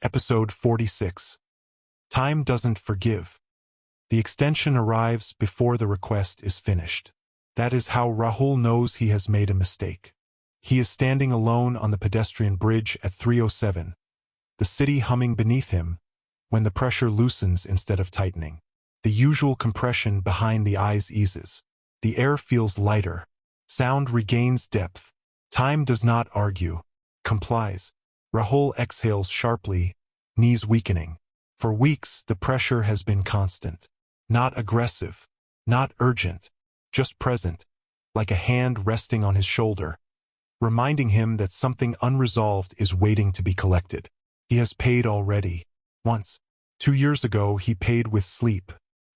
Episode 46. Time doesn't forgive. The extension arrives before the request is finished. That is how Rahul knows he has made a mistake. He is standing alone on the pedestrian bridge at 3:07, the city humming beneath him, when the pressure loosens instead of tightening. The usual compression behind the eyes eases. The air feels lighter. Sound regains depth. Time does not argue. Complies. Rahul exhales sharply, knees weakening. For weeks, the pressure has been constant. Not aggressive, not urgent, just present, like a hand resting on his shoulder, reminding him that something unresolved is waiting to be collected. He has paid already. Once. 2 years ago, he paid with sleep.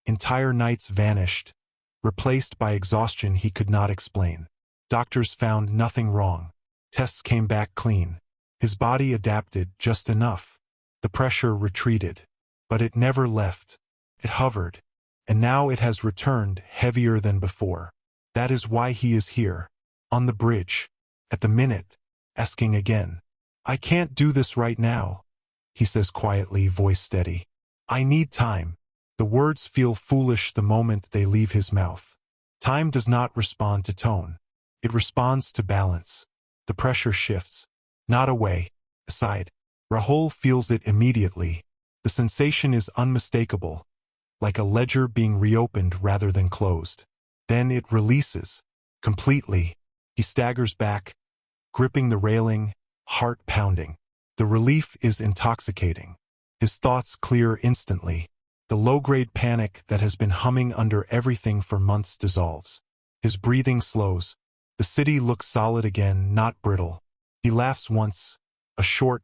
Entire nights vanished, replaced by exhaustion he could not explain. Doctors found nothing wrong. Tests came back clean. His body adapted just enough. The pressure retreated. But it never left. It hovered. And now it has returned, heavier than before. That is why he is here, on the bridge, at the minute, asking again. "I can't do this right now," he says quietly, voice steady. "I need time." The words feel foolish the moment they leave his mouth. Time does not respond to tone. It responds to balance. The pressure shifts. Not away, aside. Rahul feels it immediately. The sensation is unmistakable, like a ledger being reopened rather than closed. Then it releases, completely. He staggers back, gripping the railing, heart pounding. The relief is intoxicating. His thoughts clear instantly. The low-grade panic that has been humming under everything for months dissolves. His breathing slows. The city looks solid again, not brittle. He laughs once, a short,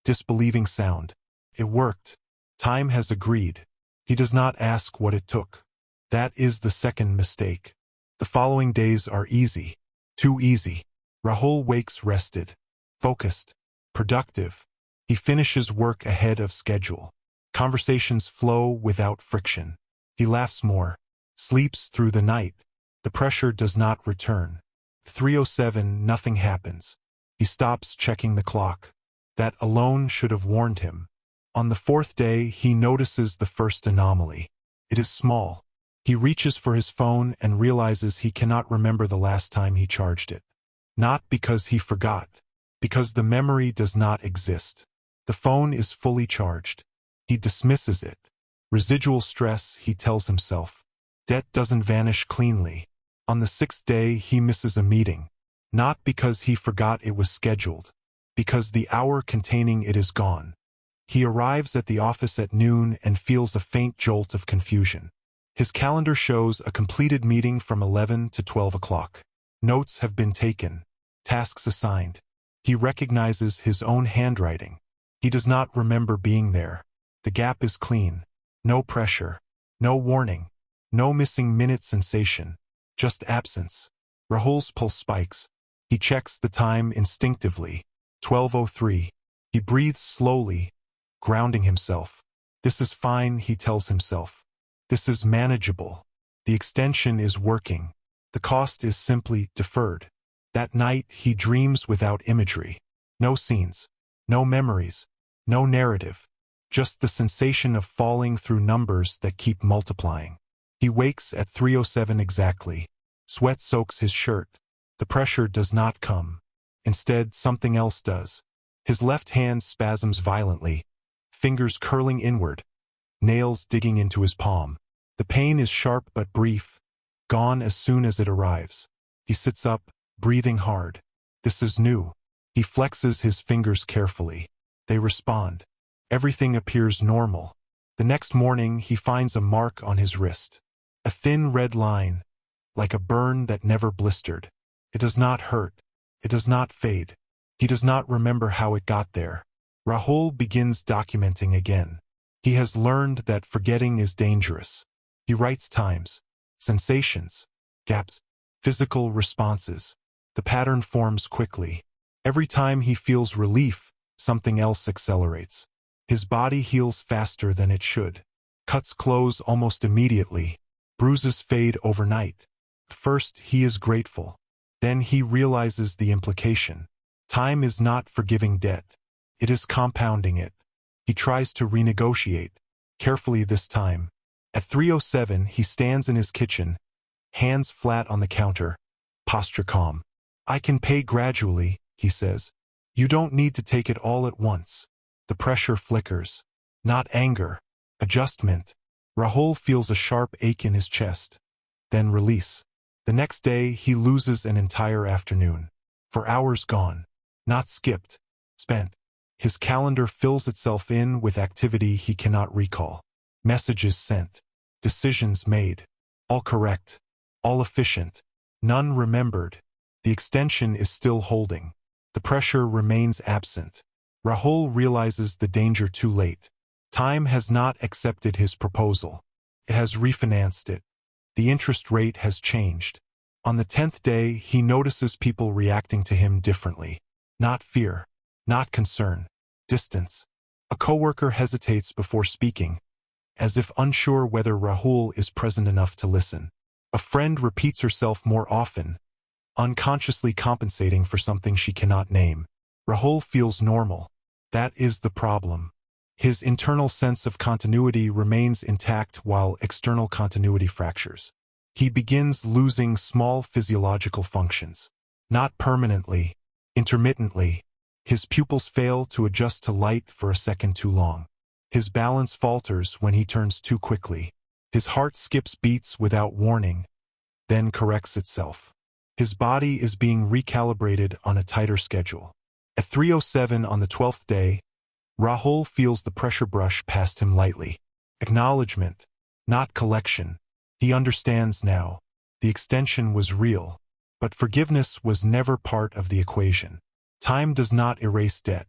disbelieving sound. It worked. Time has agreed. He does not ask what it took. That is the second mistake. The following days are easy. Too easy. Rahul wakes rested, focused, productive. He finishes work ahead of schedule. Conversations flow without friction. He laughs more, sleeps through the night. The pressure does not return. 3:07, nothing happens. He stops checking the clock. That alone should have warned him. On the fourth day, he notices the first anomaly. It is small. He reaches for his phone and realizes he cannot remember the last time he charged it. Not because he forgot, because the memory does not exist. The phone is fully charged. He dismisses it. Residual stress, he tells himself. Debt doesn't vanish cleanly. On the sixth day, he misses a meeting. Not because he forgot it was scheduled, because the hour containing it is gone. He arrives at the office at noon and feels a faint jolt of confusion. His calendar shows a completed meeting from 11 to 12 o'clock. Notes have been taken. Tasks assigned. He recognizes his own handwriting. He does not remember being there. The gap is clean. No pressure. No warning. No missing minute sensation. Just absence. Rahul's pulse spikes. He checks the time instinctively. 12:03. He breathes slowly, grounding himself. This is fine, he tells himself. This is manageable. The extension is working. The cost is simply deferred. That night, he dreams without imagery. No scenes. No memories. No narrative. Just the sensation of falling through numbers that keep multiplying. He wakes at 3:07 exactly. Sweat soaks his shirt. The pressure does not come. Instead, something else does. His left hand spasms violently, fingers curling inward, nails digging into his palm. The pain is sharp but brief, gone as soon as it arrives. He sits up, breathing hard. This is new. He flexes his fingers carefully. They respond. Everything appears normal. The next morning, he finds a mark on his wrist. A thin red line, like a burn that never blistered. It does not hurt. It does not fade. He does not remember how it got there. Rahul begins documenting again. He has learned that forgetting is dangerous. He writes times, sensations, gaps, physical responses. The pattern forms quickly. Every time he feels relief, something else accelerates. His body heals faster than it should. Cuts close almost immediately. Bruises fade overnight. First, he is grateful. Then he realizes the implication. Time is not forgiving debt. It is compounding it. He tries to renegotiate, carefully this time. At 3:07, he stands in his kitchen, hands flat on the counter, posture calm. "I can pay gradually," he says. "You don't need to take it all at once." The pressure flickers. Not anger. Adjustment. Rahul feels a sharp ache in his chest. Then release. The next day, he loses an entire afternoon. For hours gone. Not skipped. Spent. His calendar fills itself in with activity he cannot recall. Messages sent. Decisions made. All correct. All efficient. None remembered. The extension is still holding. The pressure remains absent. Rahul realizes the danger too late. Time has not accepted his proposal. It has refinanced it. The interest rate has changed. On the 10th day, he notices people reacting to him differently. Not fear. Not concern. Distance. A coworker hesitates before speaking, as if unsure whether Rahul is present enough to listen. A friend repeats herself more often, unconsciously compensating for something she cannot name. Rahul feels normal. That is the problem. His internal sense of continuity remains intact while external continuity fractures. He begins losing small physiological functions. Not permanently, intermittently. His pupils fail to adjust to light for a second too long. His balance falters when he turns too quickly. His heart skips beats without warning, then corrects itself. His body is being recalibrated on a tighter schedule. At 3:07 on the 12th day, Rahul feels the pressure brush past him lightly. Acknowledgement, not collection. He understands now. The extension was real, but forgiveness was never part of the equation. Time does not erase debt.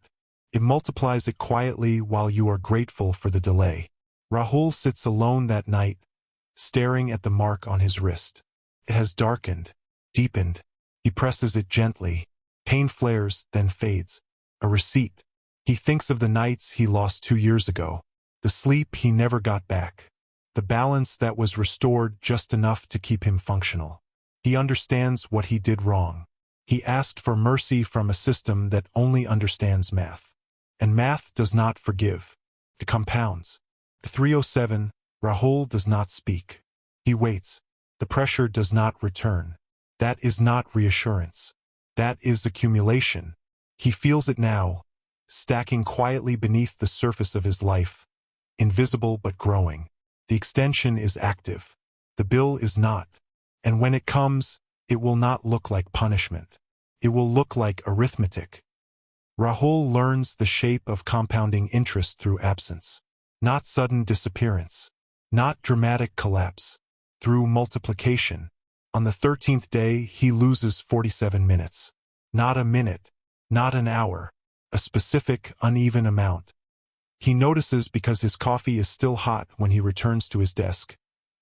It multiplies it quietly while you are grateful for the delay. Rahul sits alone that night, staring at the mark on his wrist. It has darkened, deepened. He presses it gently. Pain flares, then fades. A receipt. He thinks of the nights he lost 2 years ago, the sleep he never got back, the balance that was restored just enough to keep him functional. He understands what he did wrong. He asked for mercy from a system that only understands math. And math does not forgive. It compounds. At 3:07, Rahul does not speak. He waits. The pressure does not return. That is not reassurance. That is accumulation. He feels it now, stacking quietly beneath the surface of his life, invisible but growing. The extension is active. The bill is not. And when it comes, it will not look like punishment. It will look like arithmetic. Rahul learns the shape of compounding interest through absence. Not sudden disappearance. Not dramatic collapse. Through multiplication. On the 13th day, he loses 47 minutes. Not a minute. Not an hour. A specific, uneven amount. He notices because his coffee is still hot when he returns to his desk.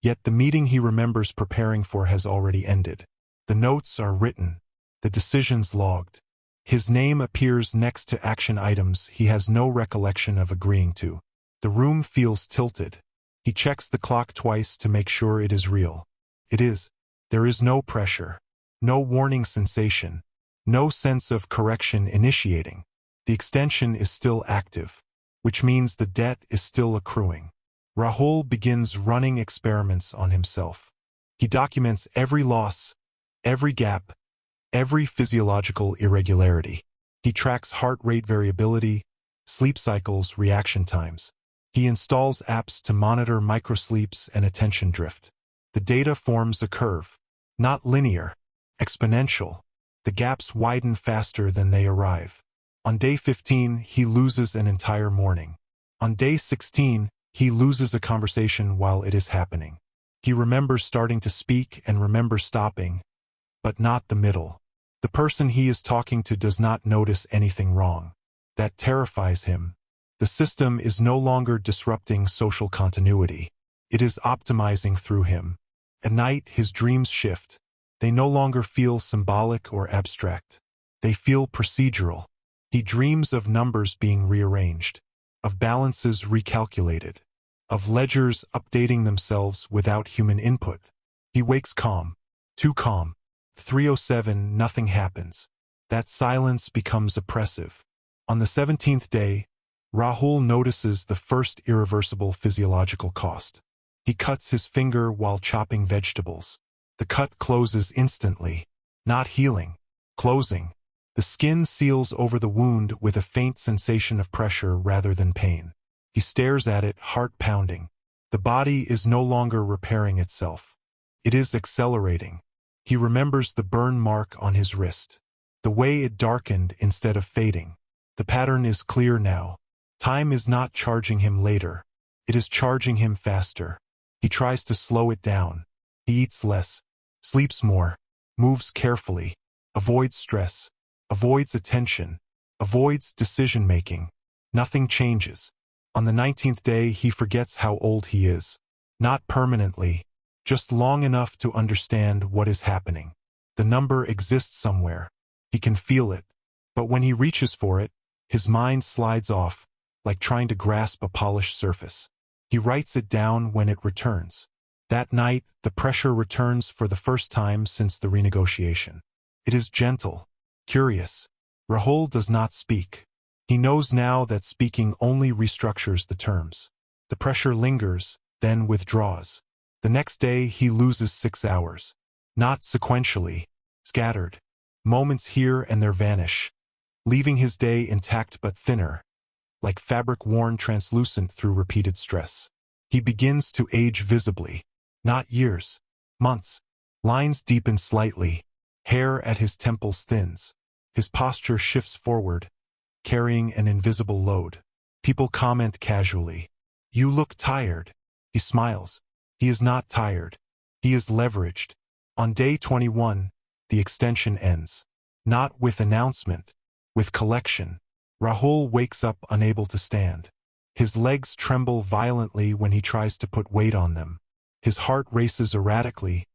Yet the meeting he remembers preparing for has already ended. The notes are written. The decisions logged. His name appears next to action items he has no recollection of agreeing to. The room feels tilted. He checks the clock twice to make sure it is real. It is. There is no pressure. No warning sensation. No sense of correction initiating. The extension is still active, which means the debt is still accruing. Rahul begins running experiments on himself. He documents every loss, every gap, every physiological irregularity. He tracks heart rate variability, sleep cycles, reaction times. He installs apps to monitor microsleeps and attention drift. The data forms a curve, not linear, exponential. The gaps widen faster than they arrive. On day 15, he loses an entire morning. On day 16, he loses a conversation while it is happening. He remembers starting to speak and remembers stopping, but not the middle. The person he is talking to does not notice anything wrong. That terrifies him. The system is no longer disrupting social continuity. It is optimizing through him. At night, his dreams shift. They no longer feel symbolic or abstract. They feel procedural. He dreams of numbers being rearranged, of balances recalculated, of ledgers updating themselves without human input. He wakes calm, too calm. 3:07, nothing happens. That silence becomes oppressive. On the 17th day, Rahul notices the first irreversible physiological cost. He cuts his finger while chopping vegetables. The cut closes instantly, not healing, closing. The skin seals over the wound with a faint sensation of pressure rather than pain. He stares at it, heart pounding. The body is no longer repairing itself. It is accelerating. He remembers the burn mark on his wrist, the way it darkened instead of fading. The pattern is clear now. Time is not charging him later. It is charging him faster. He tries to slow it down. He eats less, sleeps more, moves carefully, avoids stress, avoids attention, avoids decision-making. Nothing changes. On the 19th day, he forgets how old he is. Not permanently, just long enough to understand what is happening. The number exists somewhere. He can feel it. But when he reaches for it, his mind slides off, like trying to grasp a polished surface. He writes it down when it returns. That night, the pressure returns for the first time since the renegotiation. It is gentle, curious. Rahul does not speak. He knows now that speaking only restructures the terms. The pressure lingers, then withdraws. The next day, he loses 6 hours. Not sequentially, scattered. Moments here and there vanish, leaving his day intact but thinner, like fabric worn translucent through repeated stress. He begins to age visibly. Not years, months. Lines deepen slightly. Hair at his temples thins. His posture shifts forward, carrying an invisible load. People comment casually. "You look tired." He smiles. He is not tired. He is leveraged. On day 21, the extension ends. Not with announcement, with collection. Rahul wakes up unable to stand. His legs tremble violently when he tries to put weight on them. His heart races erratically,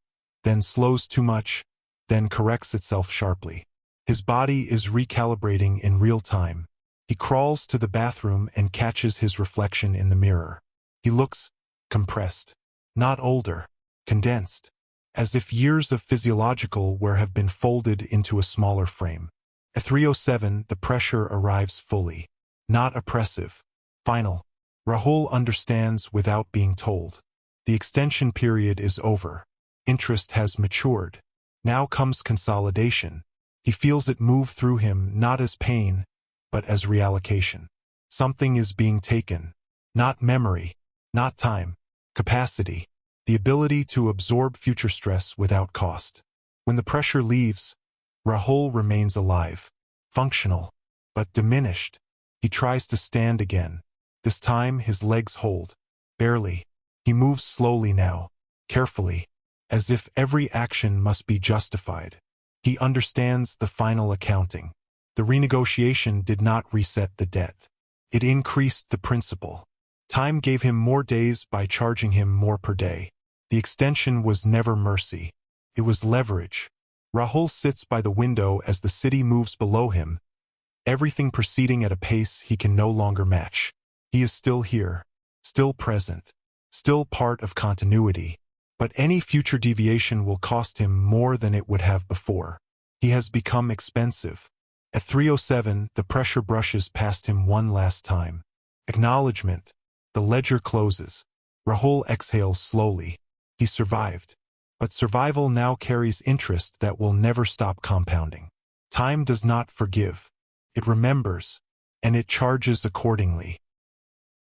then slows too much, then corrects itself sharply. His body is recalibrating in real time. He crawls to the bathroom and catches his reflection in the mirror. He looks compressed, not older, condensed, as if years of physiological wear have been folded into a smaller frame. At 3:07, the pressure arrives fully, not oppressive, final. Rahul understands without being told. The extension period is over. Interest has matured. Now comes consolidation. He feels it move through him not as pain, but as reallocation. Something is being taken. Not memory, not time, capacity, the ability to absorb future stress without cost. When the pressure leaves, Rahul remains alive, functional, but diminished. He tries to stand again. This time his legs hold, barely. He moves slowly now, carefully, as if every action must be justified. He understands the final accounting. The renegotiation did not reset the debt. It increased the principal. Time gave him more days by charging him more per day. The extension was never mercy. It was leverage. Rahul sits by the window as the city moves below him, everything proceeding at a pace he can no longer match. He is still here, still present, still part of continuity, but any future deviation will cost him more than it would have before. He has become expensive. At 3:07, the pressure brushes past him one last time. Acknowledgement. The ledger closes. Rahul exhales slowly. He survived. But survival now carries interest that will never stop compounding. Time does not forgive. It remembers, and it charges accordingly.